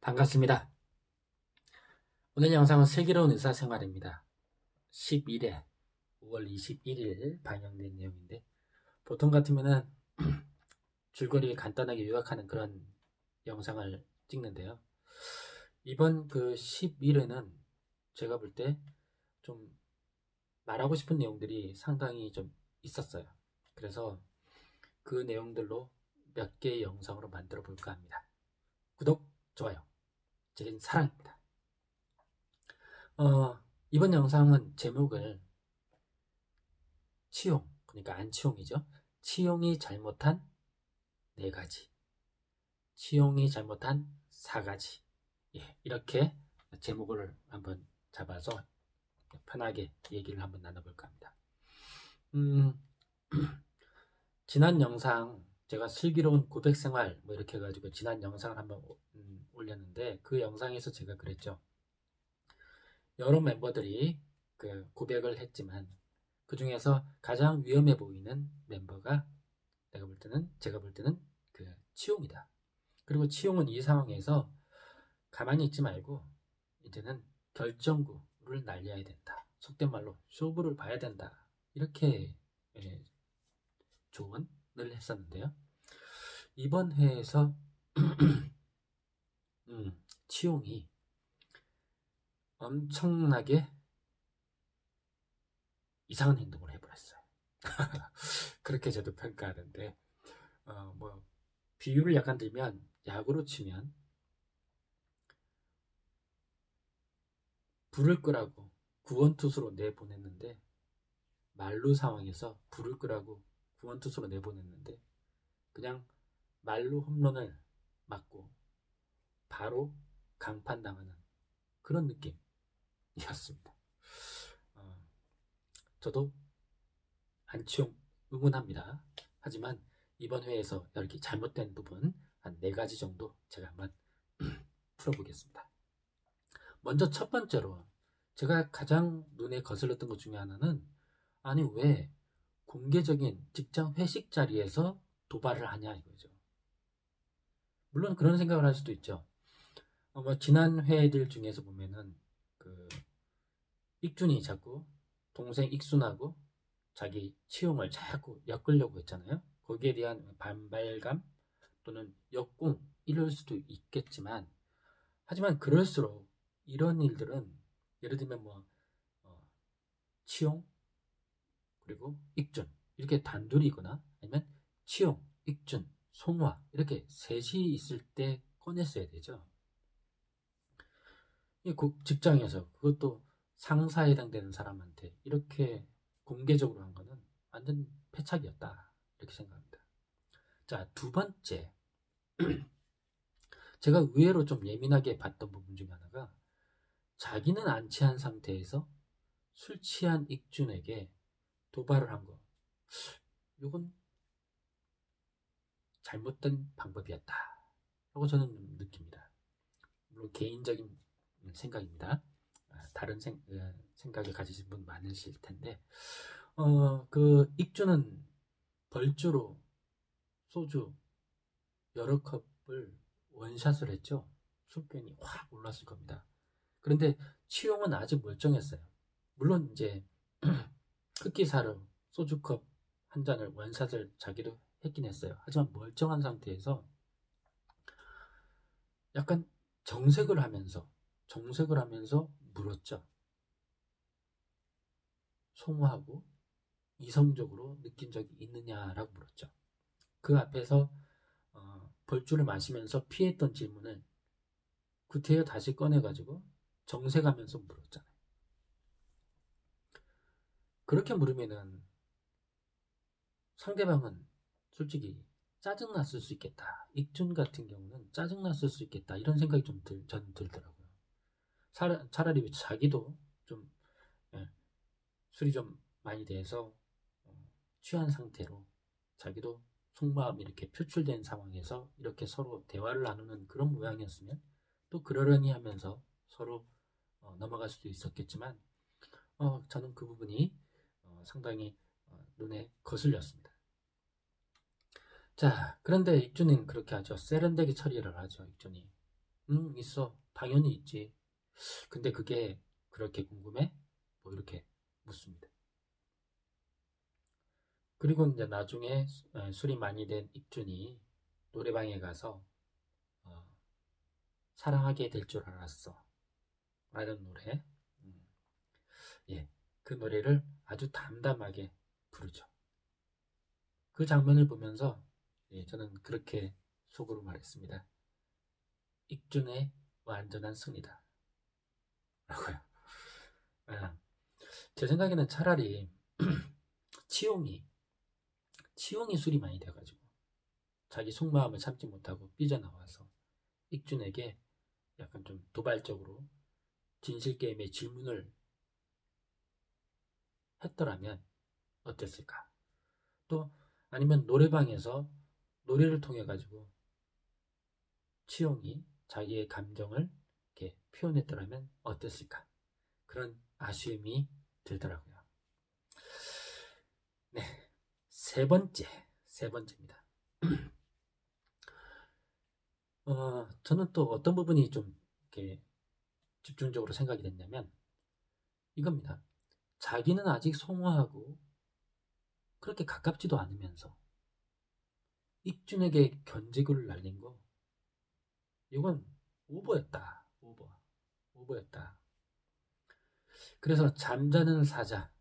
반갑습니다. 오늘 영상은 슬기로운 의사생활입니다. 11회 5월 21일 방영된 내용인데, 보통 같으면은 줄거리를 간단하게 요약하는 그런 영상을 찍는데요. 이번 그 11회는 제가 볼 때 좀 말하고 싶은 내용들이 상당히 좀 있었어요. 그래서 그 내용들로 몇 개의 영상으로 만들어 볼까 합니다. 구독, 좋아요, 제겐 사랑입니다. 이번 영상은 제목을 치용, 그러니까 안치용이죠. 치용이 잘못한 4가지, 치용이 잘못한 4가지. 이렇게 제목을 한번 잡아서 편하게 얘기를 한번 나눠볼까 합니다. 지난 영상 제가 슬기로운 고백생활 이렇게 해가지고 지난 영상을 한번 올렸는데, 그 영상에서 제가 그랬죠. 여러 멤버들이 그 고백을 했지만 그 중에서 가장 위험해 보이는 멤버가 제가 볼 때는 그 치용이다. 그리고 치용은 이 상황에서 가만히 있지 말고 이제는 결정구를 날려야 된다. 속된 말로 쇼부를 봐야 된다. 이렇게 조언을 했었는데요. 이번 회에서 치용이 엄청나게 이상한 행동을 해버렸어요. 그렇게 저도 평가하는데, 비유를 약간 들면, 야구로 치면 불을 끄라고 구원투수로 내보냈는데, 말루 상황에서 불을 끄라고 구원투수로 내보냈는데 그냥 말루 홈런을 맞고 바로 강판당하는 그런 느낌이었습니다. 저도 안치용 응원합니다. 하지만 이번 회에서 이렇게 잘못된 부분 한 4가지 정도 제가 한번 풀어보겠습니다. 먼저 첫 번째로 제가 가장 눈에 거슬렸던 것 중에 하나는, 아니 왜 공개적인 직장 회식 자리에서 도발을 하냐 이거죠. 물론 그런 생각을 할 수도 있죠. 지난 회들 중에서 보면은 그 익준이 자꾸 동생 익순하고 자기 치용을 자꾸 엮으려고 했잖아요. 거기에 대한 반발감 또는 역공 이럴 수도 있겠지만, 하지만 그럴수록 이런 일들은 예를 들면 치용 그리고 익준 이렇게 단둘이거나 아니면 치용, 익준, 송화 이렇게 셋이 있을 때 꺼냈어야 되죠. 이 직장에서, 그것도 상사에 해당되는 사람한테 이렇게 공개적으로 한 거는 완전 패착이었다 이렇게 생각합니다. 자, 두 번째, 제가 의외로 좀 예민하게 봤던 부분 중에 하나가, 자기는 안 취한 상태에서 술 취한 익준에게 도발을 한 거, 이건 잘못된 방법이었다 라고 저는 느낍니다. 물론 개인적인 생각입니다. 다른 생각을 가지신 분 많으실 텐데, 그 익주는 벌주로 소주 여러 컵을 원샷을 했죠. 술병이 확 올랐을 겁니다. 그런데 치용은 아직 멀쩡했어요. 물론 이제 흑기사로 소주컵 한 잔을 원샷을 자기도 했긴 했어요. 하지만 멀쩡한 상태에서 약간 정색을 하면서 물었죠. 송호하고 이성적으로 느낀 적이 있느냐라고 물었죠. 그 앞에서 벌주를 마시면서 피했던 질문을 구태여 다시 꺼내가지고 정색하면서 물었잖아요. 그렇게 물으면은 상대방은 솔직히 짜증났을 수 있겠다. 익준 같은 경우는 짜증났을 수 있겠다. 이런 생각이 저는 들더라고요. 차라리 자기도 좀 술이 좀 많이 돼서 취한 상태로 자기도 속마음이 이렇게 표출된 상황에서 이렇게 서로 대화를 나누는 그런 모양이었으면 또 그러려니 하면서 서로 넘어갈 수도 있었겠지만, 저는 그 부분이 상당히 눈에 거슬렸습니다. 자, 그런데 익준은 그렇게 하죠. 세련되게 처리를 하죠. 익준이 있어. 당연히 있지. 근데 그게 그렇게 궁금해? 뭐 이렇게 묻습니다. 그리고 이제 나중에 술이 많이 된 익준이 노래방에 가서 어, 사랑하게 될 줄 알았어 라는 노래. 음, 예, 그 노래를 아주 담담하게 부르죠. 그 장면을 보면서 예, 저는 그렇게 속으로 말했습니다. 익준의 완전한 승리다 라고요. 아, 제 생각에는 차라리 치용이 술이 많이 돼가지고 자기 속마음을 참지 못하고 삐져나와서 익준에게 약간 좀 도발적으로 진실게임의 질문을 했더라면 어땠을까? 또 아니면 노래방에서 노래를 통해 가지고 치용이 자기의 감정을 이렇게 표현했더라면 어땠을까? 그런 아쉬움이 들더라고요. 네, 세 번째입니다. 저는 또 어떤 부분이 좀 이렇게 집중적으로 생각이 됐냐면 이겁니다. 자기는 아직 송화하고 그렇게 가깝지도 않으면서 익준에게 견제구를 날린 거 이건 오버였다. 오버였다. 그래서 잠자는 사자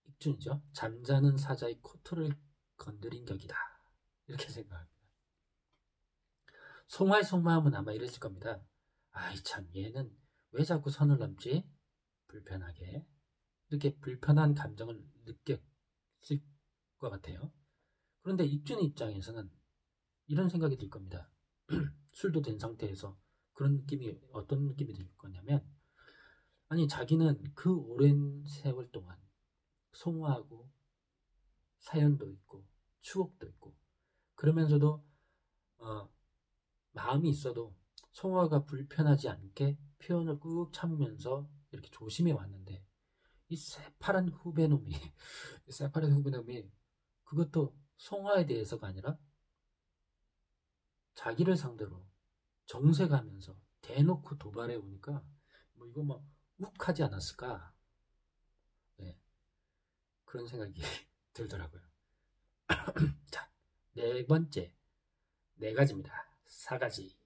익준이죠. 잠자는 사자의 코털을 건드린 격이다. 이렇게 생각합니다. 송화의 속마음은 아마 이랬을 겁니다. 아이 참 얘는 왜 자꾸 선을 넘지? 불편하게 이렇게 불편한 감정을 느꼈을 것 같아요. 그런데 익준 입장에서는 이런 생각이 들 겁니다. 술도 된 상태에서 그런 느낌이 어떤 느낌이 들 거냐면 아니 자기는 그 오랜 세월 동안 송화하고 사연도 있고 추억도 있고 그러면서도 어, 마음이 있어도 송화가 불편하지 않게 표현을 꾹 참으면서 이렇게 조심해 왔는데 이 새파란 후배놈이 새파란 후배놈이 그것도 송화에 대해서가 아니라 자기를 상대로 정색하면서 대놓고 도발해 오니까 뭐 이거 뭐 욱하지 않았을까? 네, 그런 생각이 들더라고요. 자, 네 번째 네 가지입니다. 4가지.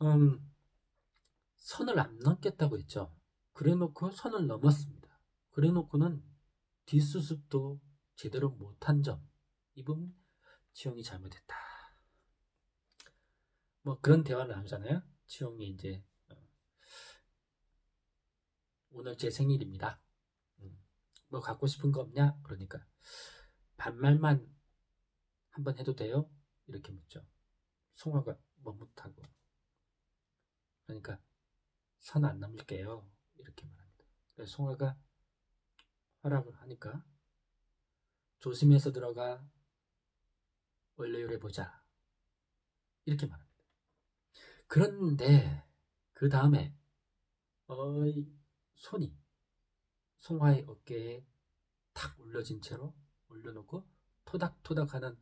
음, 선을 안 넘겠다고 했죠. 그래놓고 선을 넘었습니다. 그래놓고는 뒷수습도 제대로 못한 점. 이 부분 치용이 잘못했다. 뭐 그런 대화를 나누잖아요. 치용이 이제 오늘 제 생일입니다. 뭐 갖고 싶은 거 없냐? 그러니까 반말만 한번 해도 돼요? 이렇게 묻죠. 송화가 머뭇하고 그러니까 선 안 넘을게요. 이렇게 말합니다. 그래서 송화가 허락을 하니까 조심해서 들어가 원래 요래 보자. 이렇게 말합니다. 그런데 그 다음에 손이 송화의 어깨에 탁 올려진 채로 올려놓고 토닥토닥하는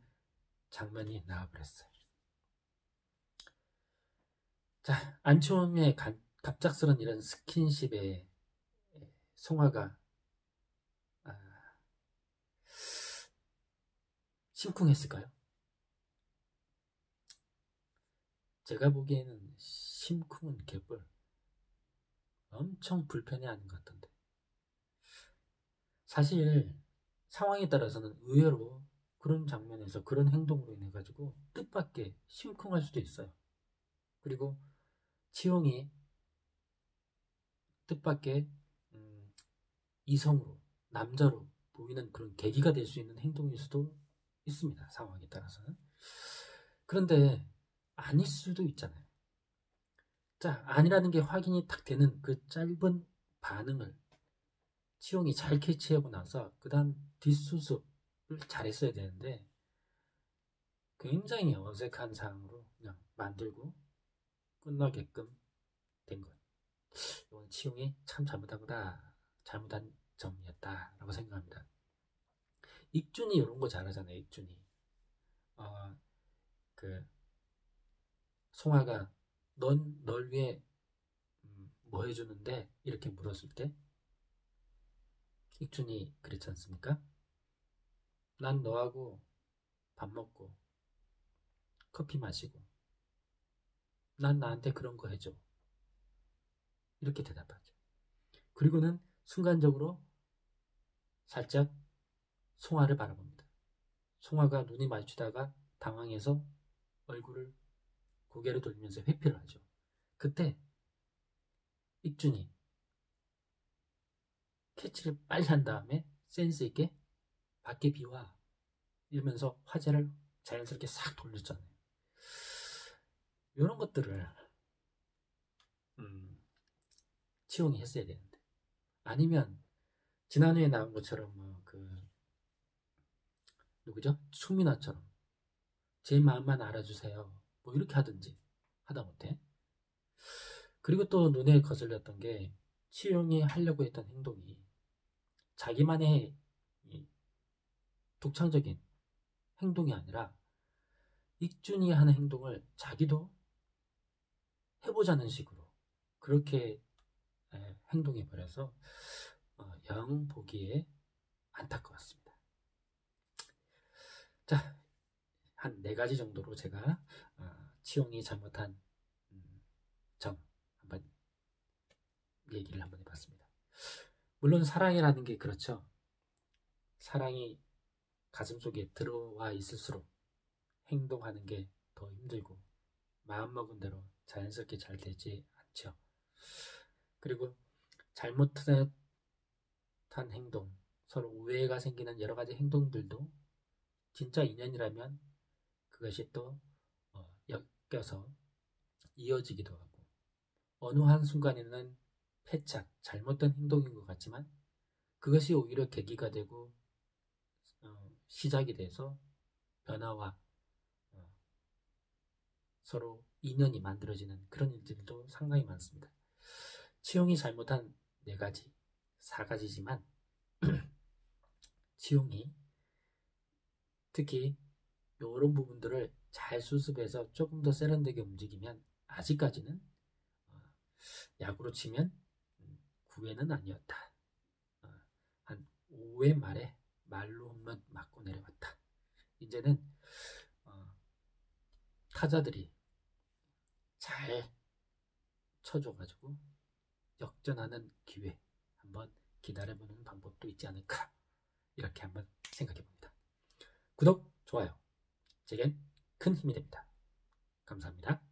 장면이 나와버렸어요. 자, 안치홍의 갑작스런 이런 스킨십에 송화가 심쿵했을까요? 제가 보기에는 심쿵은 개뿔 엄청 불편해하는 것 같던데 사실 상황에 따라서는 의외로 그런 장면에서 그런 행동으로 인해 가지고 뜻밖의 심쿵할 수도 있어요. 그리고 치용이 뜻밖의 이성으로 남자로 보이는 그런 계기가 될 수 있는 행동일 수도 있습니다. 상황에 따라서는. 그런데 아닐 수도 있잖아요. 자, 아니라는 게 확인이 딱 되는 그 짧은 반응을 치용이 잘 캐치하고 나서 그 다음 뒷수습을 잘했어야 되는데 굉장히 어색한 상황으로 그냥 만들고 끝나게끔 된 것. 이건 치용이 참 잘못한 점이었다라고 생각합니다. 익준이 이런 거 잘하잖아요. 익준이 그 송화가 넌 널 위해 뭐 해주는데? 이렇게 물었을 때 익준이 그랬지 않습니까? 난 너하고 밥 먹고 커피 마시고 난 나한테 그런 거 해줘. 이렇게 대답하죠. 그리고는 순간적으로 살짝 송아를 바라봅니다. 송아가 눈이 마주치다가 당황해서 얼굴을 고개를 돌리면서 회피를 하죠. 그때 익준이 캐치를 빨리 한 다음에 센스 있게 밖에 비와 이러면서 화제를 자연스럽게 싹 돌렸잖아요. 이런 것들을 치용이 했어야 되는데, 아니면 지난주에 나온 것처럼 누구죠? 숙민아처럼 제 마음만 알아주세요 뭐 이렇게 하든지 하다못해. 그리고 또 눈에 거슬렸던 게 치용이 하려고 했던 행동이 자기만의 독창적인 행동이 아니라 익준이 하는 행동을 자기도 해보자는 식으로 그렇게 행동해버려서 영 보기에 안타까웠습니다. 자, 한 4가지 정도로 제가 치용이 잘못한 점 한번 얘기를 한번 해봤습니다. 물론 사랑이라는 게 그렇죠. 사랑이 가슴속에 들어와 있을수록 행동하는 게 더 힘들고 마음먹은 대로 자연스럽게 잘 되지 않죠. 그리고 잘못한 행동, 서로 오해가 생기는 여러 가지 행동들도 진짜 인연이라면 그것이 또 엮여서 이어지기도 하고, 어느 한순간에는 패착, 잘못된 행동인 것 같지만 그것이 오히려 계기가 되고 시작이 돼서 변화와 서로 인연이 만들어지는 그런 일들도 상당히 많습니다. 치용이 잘못한 4가지, 4가지지만 치용이 특히 이런 부분들을 잘 수습해서 조금 더 세련되게 움직이면 아직까지는 야구로 치면 9회는 아니었다. 한 5회 말에 말로 홈런 맞고 내려왔다. 이제는 타자들이 잘 쳐줘가지고 역전하는 기회 한번 기다려보는 방법도 있지 않을까, 이렇게 한번 생각해봅니다. 구독, 좋아요, 제겐 큰 힘이 됩니다. 감사합니다.